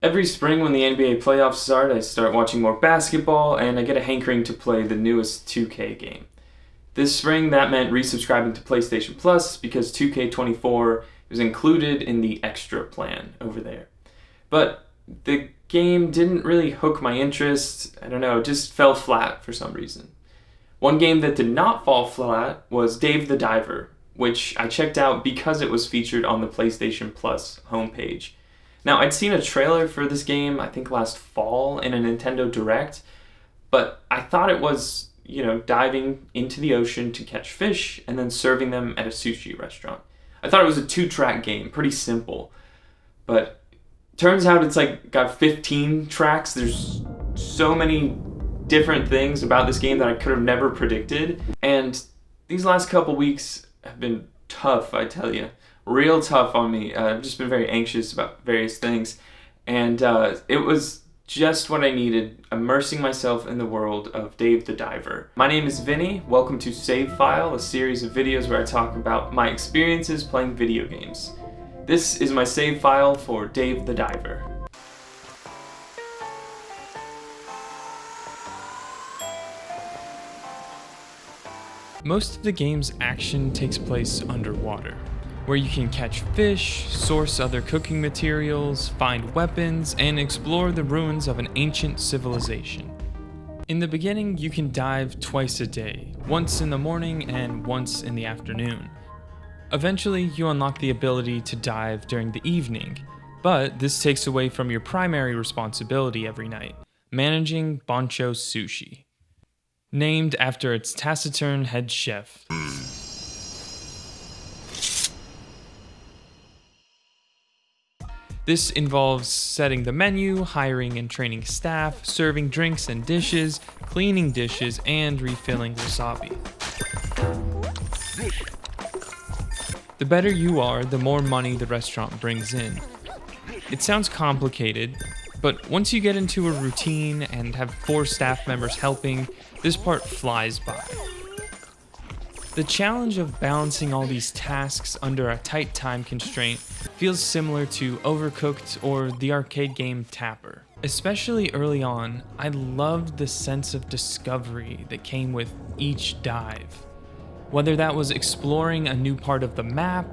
Every spring when the NBA playoffs start, I start watching more basketball and I get a hankering to play the newest 2K game. This spring, that meant resubscribing to PlayStation Plus because 2K24 was included in the extra plan over there. But the game didn't really hook my interest. I don't know, it just fell flat for some reason. One game that did not fall flat was Dave the Diver, which I checked out because it was featured on the PlayStation Plus homepage. Now, I'd seen a trailer for this game, I think last fall, in a Nintendo Direct, but I thought it was, diving into the ocean to catch fish and then serving them at a sushi restaurant. I thought it was a 2-track game, pretty simple, but turns out it's got 15 tracks. There's so many different things about this game that I could have never predicted, and these last couple weeks have been tough, I tell you. Real tough on me. I've just been very anxious about various things, and it was just what I needed, immersing myself in the world of Dave the Diver. My name is Vinny. Welcome to Save File, a series of videos where I talk about my experiences playing video games. This is my save file for Dave the Diver. Most of the game's action takes place underwater, where you can catch fish, source other cooking materials, find weapons, and explore the ruins of an ancient civilization. In the beginning, you can dive twice a day, once in the morning and once in the afternoon. Eventually, you unlock the ability to dive during the evening, but this takes away from your primary responsibility every night, managing Bancho Sushi, named after its taciturn head chef. This involves setting the menu, hiring and training staff, serving drinks and dishes, cleaning dishes, and refilling wasabi. The better you are, the more money the restaurant brings in. It sounds complicated, but once you get into a routine and have 4 staff members helping, this part flies by. The challenge of balancing all these tasks under a tight time constraint feels similar to Overcooked or the arcade game Tapper. Especially early on, I loved the sense of discovery that came with each dive. Whether that was exploring a new part of the map,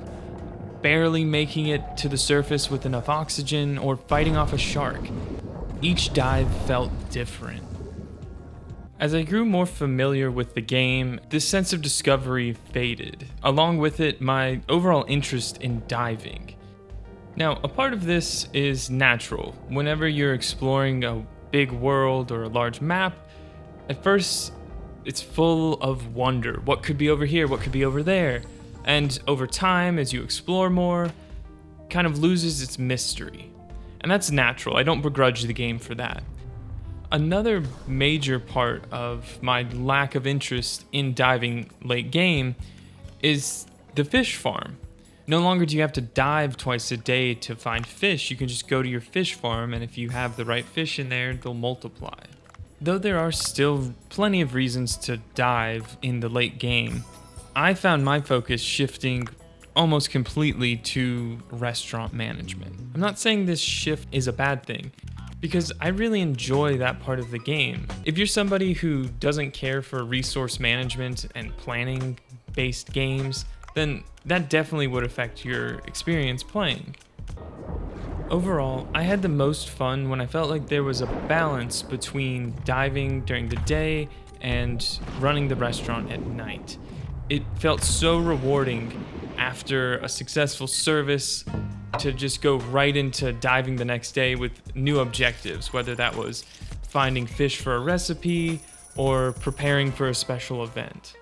barely making it to the surface with enough oxygen, or fighting off a shark, each dive felt different. As I grew more familiar with the game, this sense of discovery faded. Along with it, my overall interest in diving. Now, a part of this is natural. Whenever you're exploring a big world or a large map, at first, it's full of wonder. What could be over here? What could be over there? And over time, as you explore more, kind of loses its mystery. And that's natural. I don't begrudge the game for that. Another major part of my lack of interest in diving late game is the fish farm. No longer do you have to dive twice a day to find fish. You can just go to your fish farm, and if you have the right fish in there, they'll multiply. Though there are still plenty of reasons to dive in the late game, I found my focus shifting almost completely to restaurant management. I'm not saying this shift is a bad thing, because I really enjoy that part of the game. If you're somebody who doesn't care for resource management and planning-based games, then that definitely would affect your experience playing. Overall, I had the most fun when I felt like there was a balance between diving during the day and running the restaurant at night. It felt so rewarding after a successful service to just go right into diving the next day with new objectives, whether that was finding fish for a recipe or preparing for a special event.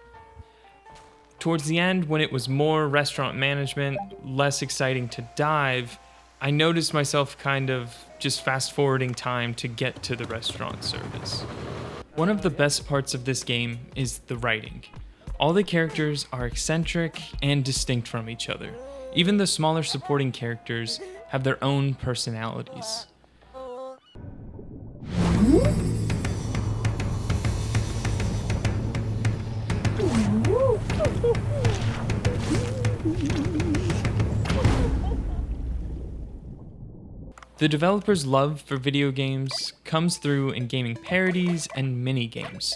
Towards the end, when it was more restaurant management, less exciting to dive, I noticed myself kind of just fast-forwarding time to get to the restaurant service. One of the best parts of this game is the writing. All the characters are eccentric and distinct from each other. Even the smaller supporting characters have their own personalities. The developer's love for video games comes through in gaming parodies and mini-games.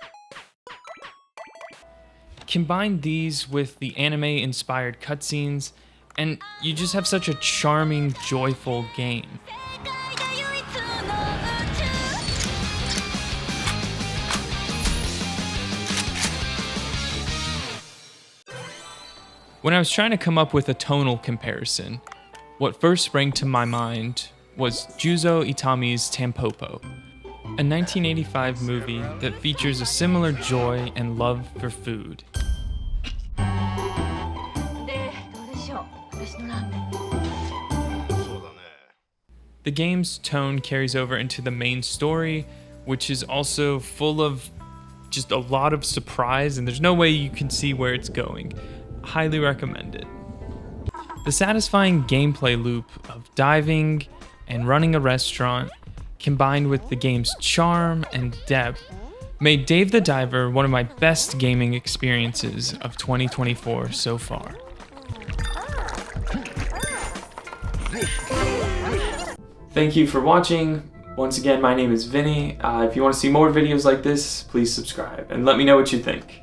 Combine these with the anime-inspired cutscenes, and you just have such a charming, joyful game. When I was trying to come up with a tonal comparison, what first sprang to my mind was Juzo Itami's Tampopo, a 1985 movie that features a similar joy and love for food. The game's tone carries over into the main story, which is also full of just a lot of surprise, and there's no way you can see where it's going. Highly recommend it. The satisfying gameplay loop of diving and running a restaurant, combined with the game's charm and depth, made Dave the Diver one of my best gaming experiences of 2024 so far. Thank you for watching. Once again, my name is Vinny. If you want to see more videos like this, please subscribe and let me know what you think.